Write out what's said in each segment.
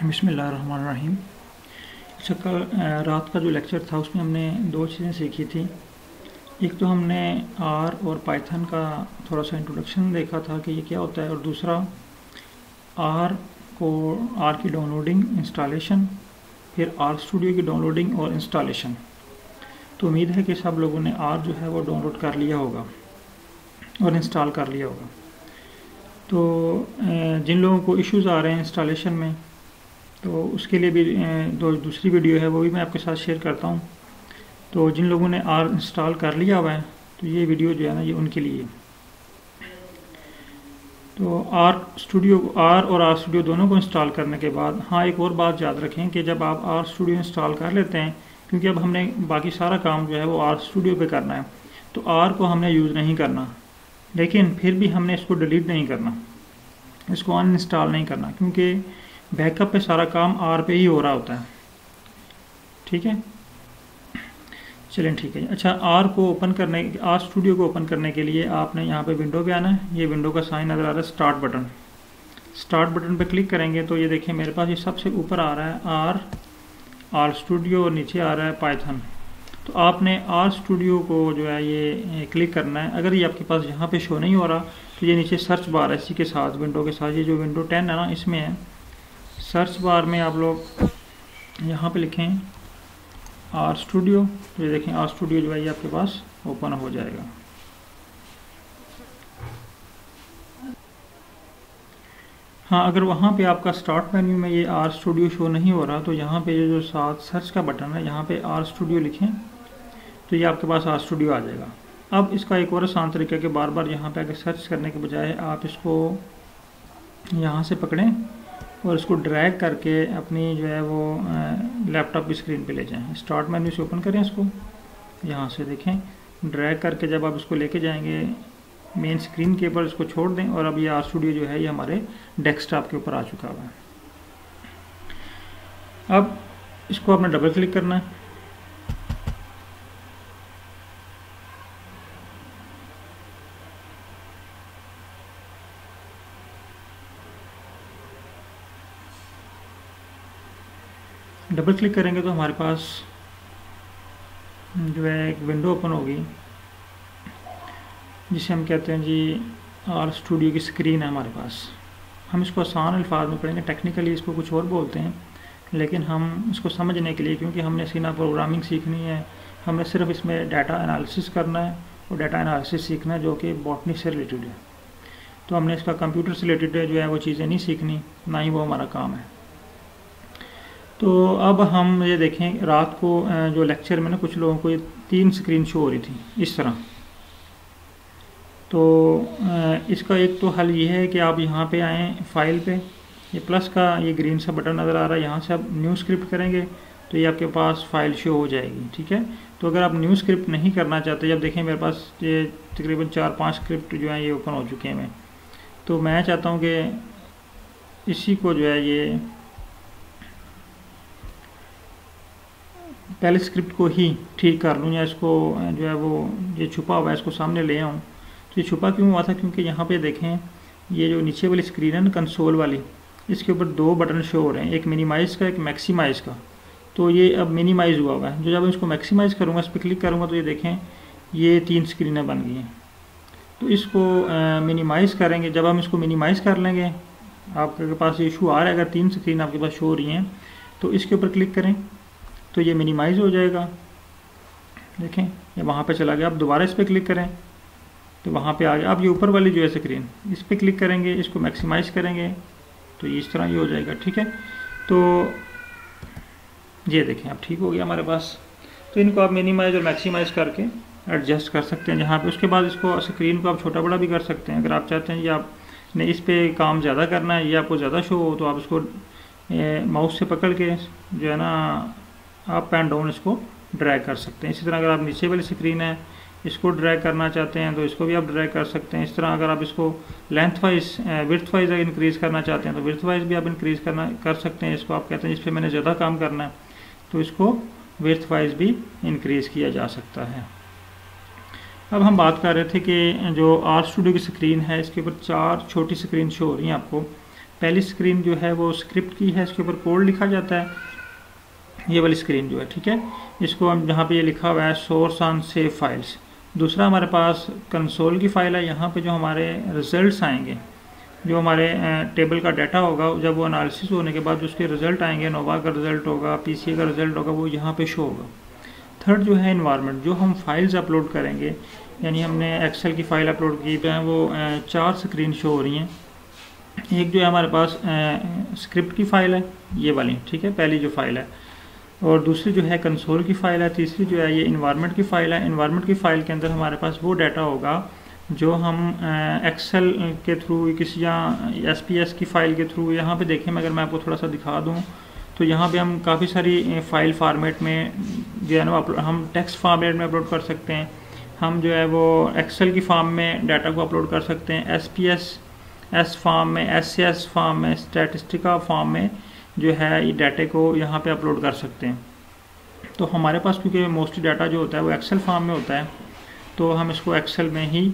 बिस्मिल्लाहिर्रहमानिर्रहीम। अच्छा, कल रात का जो लेक्चर था उसमें हमने दो चीज़ें सीखी थी। एक तो हमने आर और पाइथन का थोड़ा सा इंट्रोडक्शन देखा था कि ये क्या होता है, और दूसरा आर की डाउनलोडिंग, इंस्टॉलेशन, फिर आर स्टूडियो की डाउनलोडिंग और इंस्टॉलेशन। तो उम्मीद है कि सब लोगों ने आर जो है वो डाउनलोड कर लिया होगा और इंस्टॉल कर लिया होगा। तो जिन लोगों को इश्यूज़ आ रहे हैं इंस्टॉलेशन में, तो उसके लिए भी दूसरी वीडियो है, वो भी मैं आपके साथ शेयर करता हूँ। तो जिन लोगों ने आर इंस्टॉल कर लिया हुआ है, तो ये वीडियो जो है ना, ये उनके लिए। तो आर और आर स्टूडियो दोनों को इंस्टॉल करने के बाद, हाँ, एक और बात याद रखें कि जब आप आर स्टूडियो इंस्टॉल कर लेते हैं, क्योंकि अब हमने बाकी सारा काम जो है वो आर स्टूडियो पे करना है, तो आर को हमने यूज़ नहीं करना, लेकिन फिर भी हमने इसको डिलीट नहीं करना, इसको अनइंस्टॉल नहीं करना, क्योंकि बैकअप पे सारा काम आर पे ही हो रहा होता है। ठीक है, चलें, ठीक है। अच्छा, आर स्टूडियो को ओपन करने के लिए आपने यहाँ पे विंडो पे आना है। ये विंडो का साइन नज़र आ रहा है, स्टार्ट बटन पे क्लिक करेंगे तो ये देखिए मेरे पास ये सबसे ऊपर आ रहा है आर स्टूडियो, और नीचे आ रहा है पाइथन। तो आपने आर स्टूडियो को जो है ये क्लिक करना है। अगर ये आपके पास यहाँ पे शो नहीं हो रहा, तो ये नीचे सर्च बार है, इसी के साथ विंडो के साथ, ये जो विंडो 10 है ना, इसमें है, सर्च बार में आप लोग यहाँ पे लिखें आर स्टूडियो, तो ये देखें आर स्टूडियो जो है ये आपके पास ओपन हो जाएगा। हाँ, अगर वहाँ पे आपका स्टार्ट मेन्यू में ये आर स्टूडियो शो नहीं हो रहा, तो यहाँ पे जो साथ सर्च का बटन है, यहाँ पे आर स्टूडियो लिखें, तो ये आपके पास आर स्टूडियो आ जाएगा। अब इसका एक और आसान तरीका है कि बार बार यहाँ पे आके सर्च करने के बजाय आप इसको यहाँ से पकड़ें और इसको ड्रैग करके अपनी जो है वो लैपटॉप की स्क्रीन पे ले जाएं। स्टार्ट मेन्यू से ओपन करें इसको, यहाँ से देखें, ड्रैग करके जब आप इसको लेके जाएंगे मेन स्क्रीन के ऊपर, इसको छोड़ दें, और अब ये आर स्टूडियो जो है ये हमारे डेस्कटॉप के ऊपर आ चुका हुआ है। अब इसको आपने डबल क्लिक करना है। डबल क्लिक करेंगे तो हमारे पास जो है एक विंडो ओपन होगी, जिसे हम कहते हैं जी आर स्टूडियो की स्क्रीन है हमारे पास। हम इसको आसान अल्फाज में पढ़ेंगे, टेक्निकली इसको कुछ और बोलते हैं, लेकिन हम इसको समझने के लिए, क्योंकि हमने सीना प्रोग्रामिंग सीखनी है, हमने सिर्फ इसमें डाटा एनालिसिस करना है और डाटा एनालिसिस सीखना है, जो कि बॉटनी से रिलेटेड है। तो हमने इसका कंप्यूटर से रिलेटेड जो है वो चीज़ें नहीं सीखनी, ना ही वो हमारा काम है। तो अब हम ये देखें, रात को जो लेक्चर में ना कुछ लोगों को ये 3 स्क्रीन शो हो रही थी इस तरह। तो इसका एक तो हल ये है कि आप यहाँ पे आएँ, फाइल पे, ये प्लस का ये ग्रीन सा बटन नज़र आ रहा है, यहाँ से आप न्यू स्क्रिप्ट करेंगे तो ये आपके पास फाइल शो हो जाएगी। ठीक है, तो अगर आप न्यू स्क्रिप्ट नहीं करना चाहते, जब देखें मेरे पास ये तकरीबन 4-5 स्क्रिप्ट जो है ये ओपन हो चुके हैं, तो मैं चाहता हूँ कि इसी को जो है ये पहले स्क्रिप्ट को ही ठीक कर लूँ, या इसको जो है वो ये छुपा हुआ है इसको सामने ले आऊँ। तो ये छुपा क्यों हुआ था, क्योंकि यहाँ पे देखें ये जो नीचे वाली स्क्रीन है ना, कंसोल वाली, इसके ऊपर 2 बटन शो हो रहे हैं, एक मिनिमाइज़ का, एक मैक्सिमाइज़ का। तो ये अब मिनिमाइज़ हुआ हुआ है, जो जब इसको मैक्सिमाइज़ करूँगा, इस पर क्लिक करूँगा, तो ये देखें ये 3 स्क्रीनें बन गई हैं। तो इसको मिनिमाइज़ करेंगे। जब हम इसको मिनिमाइज़ कर लेंगे, आपके पास इशू आ रहा है अगर 3 स्क्रीन आपके पास शो हो रही हैं, तो इसके ऊपर क्लिक करें तो ये मिनिमाइज़ हो जाएगा। देखें ये वहाँ पे चला गया। अब दोबारा इस पर क्लिक करें तो वहाँ पे आ गया। अब ये ऊपर वाली जो है स्क्रीन, इस पर क्लिक करेंगे, इसको मैक्सिमाइज़ करेंगे तो इस तरह ये हो जाएगा। ठीक है, तो ये देखें अब ठीक हो गया हमारे पास। तो इनको आप मिनिमाइज़ और मैक्सिमाइज़ करके एडजस्ट कर सकते हैं जहाँ पे। उसके बाद इसको स्क्रीन को आप छोटा बड़ा भी कर सकते हैं। अगर आप चाहते हैं कि आपने इस पर काम ज़्यादा करना है, ये आपको ज़्यादा शो हो, तो आप इसको माउस से पकड़ के जो है ना अप एंड डाउन इसको ड्रैग कर सकते हैं। इसी तरह अगर आप नीचे वाली स्क्रीन है इसको ड्रैग करना चाहते हैं, तो इसको भी आप ड्रैग कर सकते हैं। इस तरह अगर आप इसको length wise width wise increase करना चाहते हैं, तो विड्थ वाइज भी आप इंक्रीज़ कर सकते हैं। इसको आप कहते हैं जिस पे मैंने ज़्यादा काम करना है, तो इसको विड्थ वाइज भी इंक्रीज़ किया जा सकता है। अब हम बात कर रहे थे कि जो आर स्टूडियो की स्क्रीन है, इसके ऊपर 4 छोटी स्क्रीन शो हो रही हैं आपको। पहली स्क्रीन जो है वो स्क्रिप्ट की है, इसके ऊपर कोड लिखा जाता है, ये वाली स्क्रीन जो है, ठीक है। इसको हम जहाँ पे ये लिखा हुआ है सोर्स ऑन सेव फाइल्स। दूसरा हमारे पास कंसोल की फ़ाइल है, यहाँ पे जो हमारे रिजल्ट्स आएंगे, जो हमारे टेबल का डाटा होगा, जब वो एनालिसिस होने के बाद उसके रिज़ल्ट आएंगे, नोवा का रिज़ल्ट होगा, पीसीए का रिज़ल्ट होगा, वो यहाँ पे शो होगा। थर्ड जो है इन्वायरमेंट, जो हम फाइल्स अपलोड करेंगे, यानी हमने एक्सेल की फ़ाइल अपलोड की है, वो 4 स्क्रीन शो हो रही हैं। एक जो है हमारे पास स्क्रिप्ट की फ़ाइल है, ये वाली, ठीक है, पहली जो फाइल है, और दूसरी जो है कंसोल की फ़ाइल है, तीसरी जो है ये इन्वायरमेंट की फ़ाइल है। इन्वायरमेंट की फ़ाइल के अंदर हमारे पास वो डाटा होगा जो हम एक्सेल के थ्रू किसी या एसपीएस की फ़ाइल के थ्रू, यहाँ पे देखें अगर मैं आपको थोड़ा सा दिखा दूँ तो यहाँ पे हम काफ़ी सारी फ़ाइल फॉर्मेट में जो है ना हम टेक्स्ट फॉर्मेट में अपलोड कर सकते हैं, हम जो है वो एक्सेल की फॉर्म में डाटा को अपलोड कर सकते हैं, एस फॉर्म में, एस फॉर्म में, स्टैटिस्टिका फॉर्म में जो है ये डाटे को यहाँ पे अपलोड कर सकते हैं। तो हमारे पास क्योंकि मोस्टली डाटा जो होता है वो एक्सेल फॉर्म में होता है, तो हम इसको एक्सेल में ही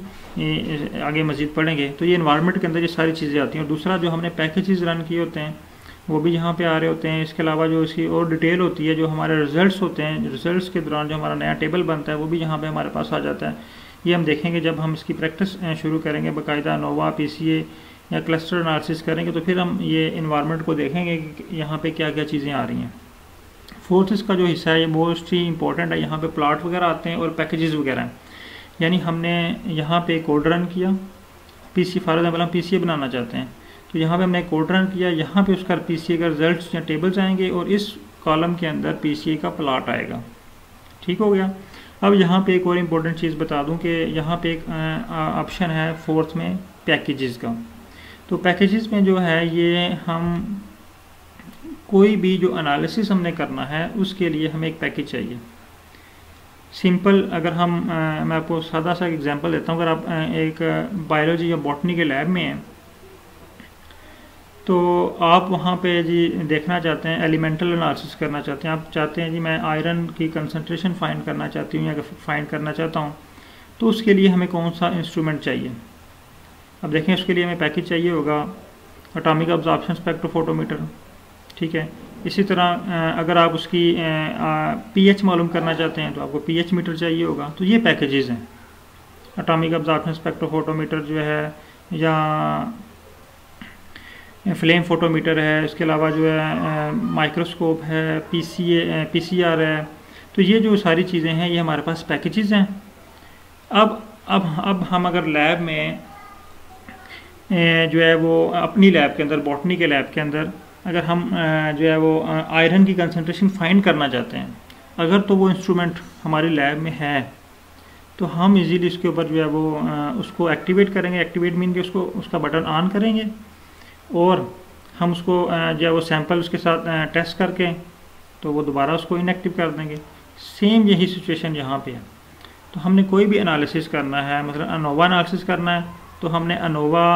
आगे मज़ीद पढ़ेंगे। तो ये इन्वायरमेंट के अंदर ये सारी चीज़ें आती हैं। और दूसरा जो हमने पैकेजेस रन किए होते हैं वो भी यहाँ पे आ रहे होते हैं। इसके अलावा जो इसकी और डिटेल होती है, जो हमारे रिजल्ट्स होते हैं, रिजल्ट्स के दौरान जो हमारा नया टेबल बनता है वो भी यहाँ पे हमारे पास आ जाता है। ये हम देखेंगे जब हम इसकी प्रैक्टिस शुरू करेंगे, बाकायदा नोवा, पीसीए या क्लस्टर एनालिसिस करेंगे, तो फिर हम ये इन्वायरमेंट को देखेंगे कि यहाँ पे क्या क्या चीज़ें आ रही हैं। फोर्थ इसका जो हिस्सा है ये मोस्ट ही इंपॉर्टेंट है, यहाँ पे प्लॉट वगैरह आते हैं और पैकेजेस वगैरह हैं। यानी हमने यहाँ पे कोड रन किया, पीसी फॉर एग्जाम्पल हम पीसीए बनाना चाहते हैं, तो यहाँ पे हमने कोड रन किया, यहाँ पे उसका पीसीए का रिजल्ट्स या टेबल्स आएंगे और इस कॉलम के अंदर पीसीए का प्लॉट आएगा। ठीक हो गया। अब यहाँ पे एक और इम्पोर्टेंट चीज़ बता दूँ कि यहाँ पे एक ऑप्शन है फोर्थ में पैकेजेस का। तो पैकेजेस में जो है ये हम कोई भी जो एनालिसिस हमने करना है उसके लिए हमें एक पैकेज चाहिए। सिंपल अगर हम मैं आपको सादा सा एग्जांपल देता हूँ। अगर आप एक बायोलॉजी या बॉटनी के लैब में हैं तो आप वहाँ पे जी देखना चाहते हैं, एलिमेंटल एनालिसिस करना चाहते हैं, आप चाहते हैं जी मैं आयरन की कंसंट्रेशन फाइंड करना चाहती हूँ या फाइंड करना चाहता हूँ, तो उसके लिए हमें कौन सा इंस्ट्रूमेंट चाहिए। अब देखें उसके लिए हमें पैकेज चाहिए होगा एटॉमिक अब्जॉर्प्शन स्पेक्ट्रोफोटोमीटर, ठीक है। इसी तरह अगर आप उसकी पीएच मालूम करना चाहते हैं तो आपको पीएच मीटर चाहिए होगा। तो ये पैकेजेस हैं, एटॉमिक अब्जॉर्प्शन स्पेक्ट्रोफोटोमीटर जो है, या फ्लेम फोटोमीटर है, इसके अलावा जो है माइक्रोस्कोप है, पीसीआर है। तो ये जो सारी चीज़ें हैं ये हमारे पास पैकेजेस हैं। अब हम अगर लैब में जो है वो अपनी लैब के अंदर, बॉटनी के लैब के अंदर अगर हम जो है वो आयरन की कंसंट्रेशन फाइंड करना चाहते हैं, अगर तो वो इंस्ट्रूमेंट हमारी लैब में है तो हम इजीली इसके ऊपर जो है वो उसको एक्टिवेट करेंगे। एक्टिवेट मीन कि उसका बटन ऑन करेंगे और हम उसको जो है वो सैंपल उसके साथ टेस्ट करके तो वो दोबारा उसको इनएक्टिव कर देंगे। सेम यही सिचुएशन यहाँ पे है। तो हमने कोई भी एनालिसिस करना है, मतलब अनोवा एनालिसिस करना है, तो हमने अनोवा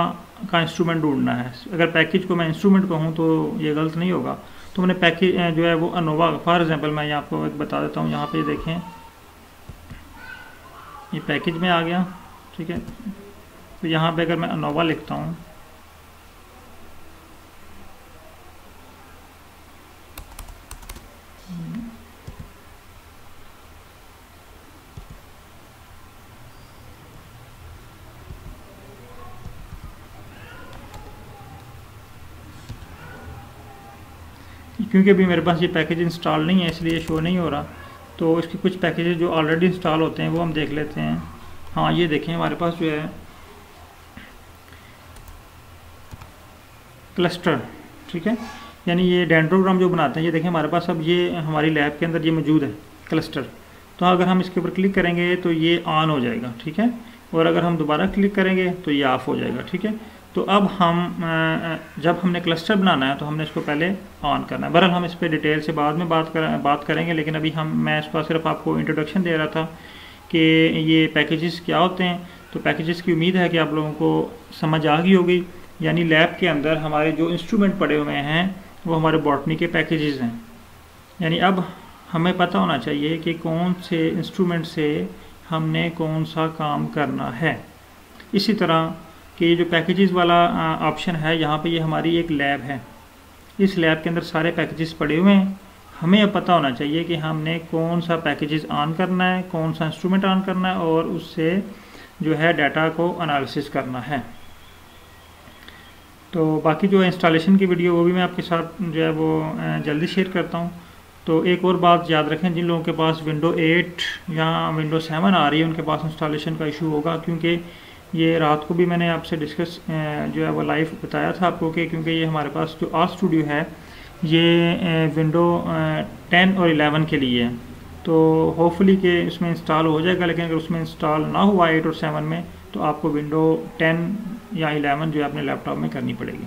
का इंस्ट्रूमेंट ढूंढना है। अगर पैकेज को मैं इंस्ट्रूमेंट कहूँ तो ये गलत नहीं होगा। तो मैंने पैकेज जो है वो अनोवा, फॉर एग्जांपल मैं यहाँ आपको एक बता देता हूँ। यहाँ पे देखें ये पैकेज में आ गया, ठीक है। तो यहाँ पे अगर मैं अनोवा लिखता हूँ क्योंकि अभी मेरे पास ये पैकेज इंस्टॉल नहीं है इसलिए शो नहीं हो रहा। तो इसके कुछ पैकेजेस जो ऑलरेडी इंस्टॉल होते हैं वो हम देख लेते हैं। हाँ ये देखें हमारे पास जो है क्लस्टर, ठीक है, यानी ये डेंड्रोग्राम जो बनाते हैं, ये देखें हमारे पास अब ये हमारी लैब के अंदर ये मौजूद है क्लस्टर। तो अगर हम इसके ऊपर क्लिक करेंगे तो ये ऑन हो जाएगा, ठीक है, और अगर हम दोबारा क्लिक करेंगे तो ये ऑफ हो जाएगा, ठीक है। तो अब हम जब हमने क्लस्टर बनाना है तो हमने इसको पहले ऑन करना है। बहरहाल हम इस पर डिटेल से बाद में बात करेंगे, लेकिन अभी मैं इसका सिर्फ आपको इंट्रोडक्शन दे रहा था कि ये पैकेजेस क्या होते हैं। तो पैकेजेस की उम्मीद है कि आप लोगों को समझ आ गई होगी। यानी लैब के अंदर हमारे जो इंस्ट्रूमेंट पड़े हुए हैं वो हमारे बॉटनी के पैकेजेस हैं। यानी अब हमें पता होना चाहिए कि कौन से इंस्ट्रूमेंट से हमने कौन सा काम करना है। इसी तरह कि ये जो पैकेजेस वाला ऑप्शन है यहाँ पे, ये हमारी एक लैब है। इस लैब के अंदर सारे पैकेजेस पड़े हुए हैं। हमें अब पता होना चाहिए कि हमने कौन सा पैकेजेस ऑन करना है, कौन सा इंस्ट्रूमेंट ऑन करना है और उससे जो है डाटा को एनालिसिस करना है। तो बाकी जो इंस्टॉलेशन की वीडियो वो भी मैं आपके साथ जो है वो जल्दी शेयर करता हूँ। तो एक और बात याद रखें, जिन लोगों के पास विंडो 8 या विंडो 7 आ रही है उनके पास इंस्टॉलेशन का इशू होगा, क्योंकि ये रात को भी मैंने आपसे डिस्कस जो है वो लाइव बताया था आपको कि क्योंकि ये हमारे पास जो आर स्टूडियो है ये विंडो 10 और 11 के लिए है। तो होपफुली कि उसमें इंस्टॉल हो जाएगा, लेकिन अगर उसमें इंस्टॉल ना हुआ 8 और 7 में तो आपको विंडो 10 या 11 जो है अपने लैपटॉप में करनी पड़ेगी।